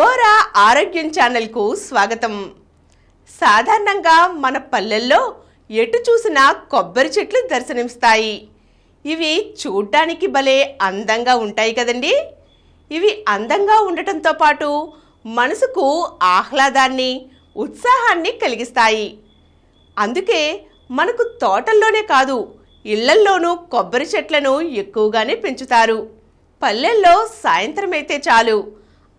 గోరా ఆరోగ్యం ఛానల్కు స్వాగతం. సాధారణంగా మన పల్లెల్లో ఎటు చూసినా కొబ్బరి చెట్లు దర్శనమిస్తాయి. ఇవి చూడ్డానికి భలే అందంగా ఉంటాయి కదండి. ఇవి అందంగా ఉండటంతో పాటు మనసుకు ఆహ్లాదాన్ని, ఉత్సాహాన్ని కలిగిస్తాయి. అందుకే మనకు తోటల్లోనే కాదు, ఇళ్లల్లోనూ కొబ్బరి చెట్లను ఎక్కువగానే పెంచుతారు. పల్లెల్లో సాయంత్రం అయితే చాలు,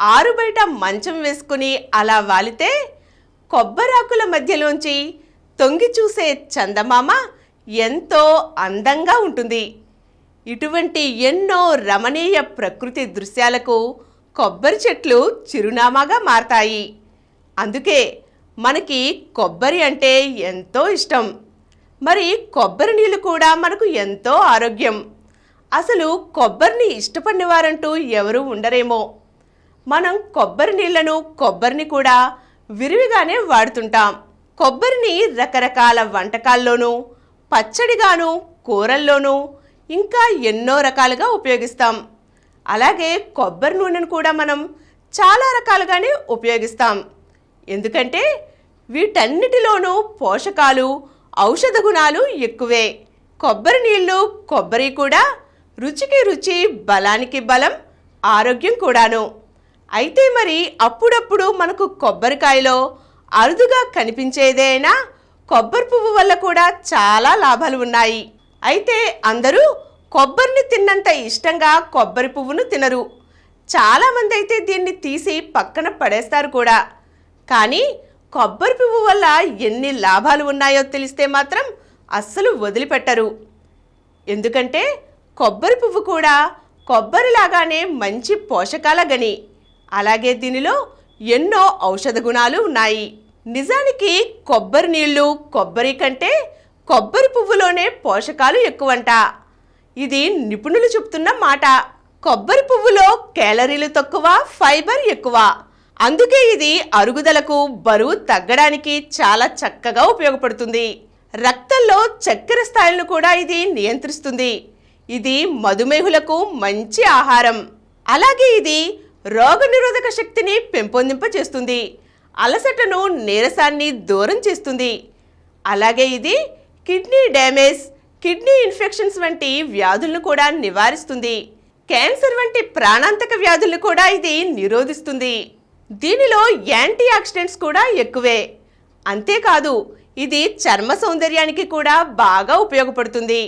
ఆరు బయట మంచం వేసుకుని అలా వాలితే కొబ్బరాకుల మధ్యలోంచి తొంగి చూసే చందమామ ఎంతో అందంగా ఉంటుంది. ఇటువంటి ఎన్నో రమణీయ ప్రకృతి దృశ్యాలకు కొబ్బరి చెట్లు చిరునామాగా మారతాయి. అందుకే మనకి కొబ్బరి అంటే ఎంతో ఇష్టం. మరి కొబ్బరి నీళ్ళు కూడా మనకు ఎంతో ఆరోగ్యం. అసలు కొబ్బరిని ఇష్టపడిన వారంటూ ఎవరూ ఉండరేమో. మనం కొబ్బరి నీళ్లను, కొబ్బరిని కూడా విరివిగానే వాడుతుంటాం. కొబ్బరిని రకరకాల వంటకాల్లోనూ, పచ్చడిగాను, కూరల్లోనూ ఇంకా ఎన్నో రకాలుగా ఉపయోగిస్తాం. అలాగే కొబ్బరి నూనెను కూడా మనం చాలా రకాలుగానే ఉపయోగిస్తాం. ఎందుకంటే వీటన్నిటిలోనూ పోషకాలు, ఔషధ గుణాలు ఎక్కువే. కొబ్బరి నీళ్ళు, కొబ్బరి కూడా రుచికి రుచి, బలానికి బలం, ఆరోగ్యం కూడాను. అయితే మరి అప్పుడప్పుడు మనకు కొబ్బరికాయలో అరుదుగా కనిపించేదేనా కొబ్బరి పువ్వు వల్ల కూడా చాలా లాభాలు ఉన్నాయి. అయితే అందరూ కొబ్బరిని తిన్నంత ఇష్టంగా కొబ్బరి పువ్వును తినరు. చాలామంది అయితే దీన్ని తీసి పక్కన పడేస్తారు కూడా. కానీ కొబ్బరి పువ్వు వల్ల ఎన్ని లాభాలు ఉన్నాయో తెలిస్తే మాత్రం అస్సలు వదిలిపెట్టరు. ఎందుకంటే కొబ్బరి పువ్వు కూడా కొబ్బరిలాగానే మంచి పోషకాల గని. అలాగే దీనిలో ఎన్నో ఔషధ గుణాలు ఉన్నాయి. నిజానికి కొబ్బరి నీళ్లు, కొబ్బరి కంటే కొబ్బరి పువ్వులోనే పోషకాలు ఎక్కువంట. ఇది నిపుణులు చెప్తున్న మాట. కొబ్బరి పువ్వులో కేలరీలు తక్కువ, ఫైబర్ ఎక్కువ. అందుకే ఇది అరుగుదలకు, బరువు తగ్గడానికి చాలా చక్కగా ఉపయోగపడుతుంది. రక్తంలో చక్కెర స్థాయిలను కూడా ఇది నియంత్రిస్తుంది. ఇది మధుమేహులకు మంచి ఆహారం. అలాగే ఇది రోగనిరోధక శక్తిని పెంపొందింపచేస్తుంది. అలసటను, నీరసాన్ని దూరం చేస్తుంది. అలాగే ఇది కిడ్నీ డ్యామేజ్, కిడ్నీ ఇన్ఫెక్షన్స్ వంటి వ్యాధులను కూడా నివారిస్తుంది. క్యాన్సర్ వంటి ప్రాణాంతక వ్యాధులను కూడా ఇది నిరోధిస్తుంది. దీనిలో యాంటీ ఆక్సిడెంట్స్ కూడా ఎక్కువే. అంతేకాదు ఇది చర్మ సౌందర్యానికి కూడా బాగా ఉపయోగపడుతుంది.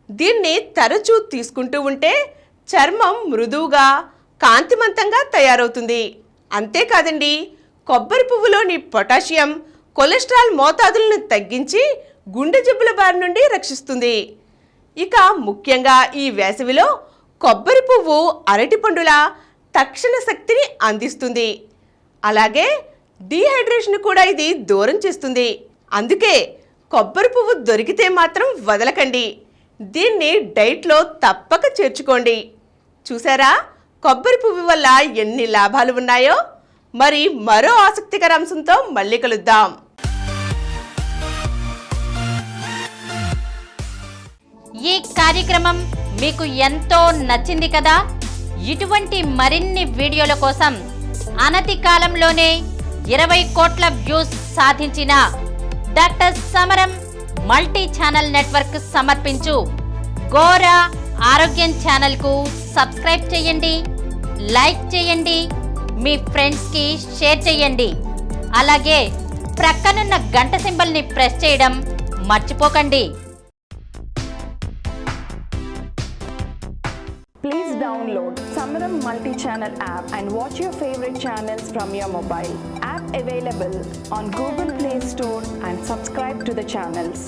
దీన్ని తరచూ తీసుకుంటూ ఉంటే చర్మం మృదువుగా, కాంతిమంతంగా తయారవుతుంది. అంతేకాదండి, కొబ్బరి పువ్వులోని పొటాషియం కొలెస్ట్రాల్ మోతాదులను తగ్గించి గుండె జబ్బుల బారి నుండి రక్షిస్తుంది. ఇక ముఖ్యంగా ఈ వేసవిలో కొబ్బరి పువ్వు అరటిపండులా తక్షణ శక్తిని అందిస్తుంది. అలాగే డీహైడ్రేషన్ కూడా ఇది దూరం చేస్తుంది. అందుకే కొబ్బరి పువ్వు దొరికితే మాత్రం వదలకండి. దీన్ని డైట్లో తప్పక చేర్చుకోండి. చూసారా కొబ్బరి పువ్వు వల్ల ఎన్ని లాభాలు ఉన్నాయో? మరి మరో ఆసక్తికర అంశంతో మళ్ళీ కలుద్దాం. ఈ కార్యక్రమం మీకు ఎంతో నచ్చింది కదా? ఇటువంటి మరిన్ని వీడియోల కోసం అనతి కాలంలోనే 20 కోట్ల వ్యూస్ సాధించిన డాక్టర్ సమరం మల్టీ ఛానల్ నెట్వర్క్ సమర్పించు గోరా ఆరోగ్యం ఛానల్కు సబ్స్క్రైబ్ చేయండి, లైక్ చేయండి, మీ ఫ్రెండ్స్కి షేర్ చేయండి. అలాగే ప్రక్కనున్న గంట సింబల్ని ప్రెస్ చేయడం మర్చిపోకండి. Please download Samaram multi-channel app and watch your favorite channels from your mobile. App available on Google Play Store and subscribe to the channels.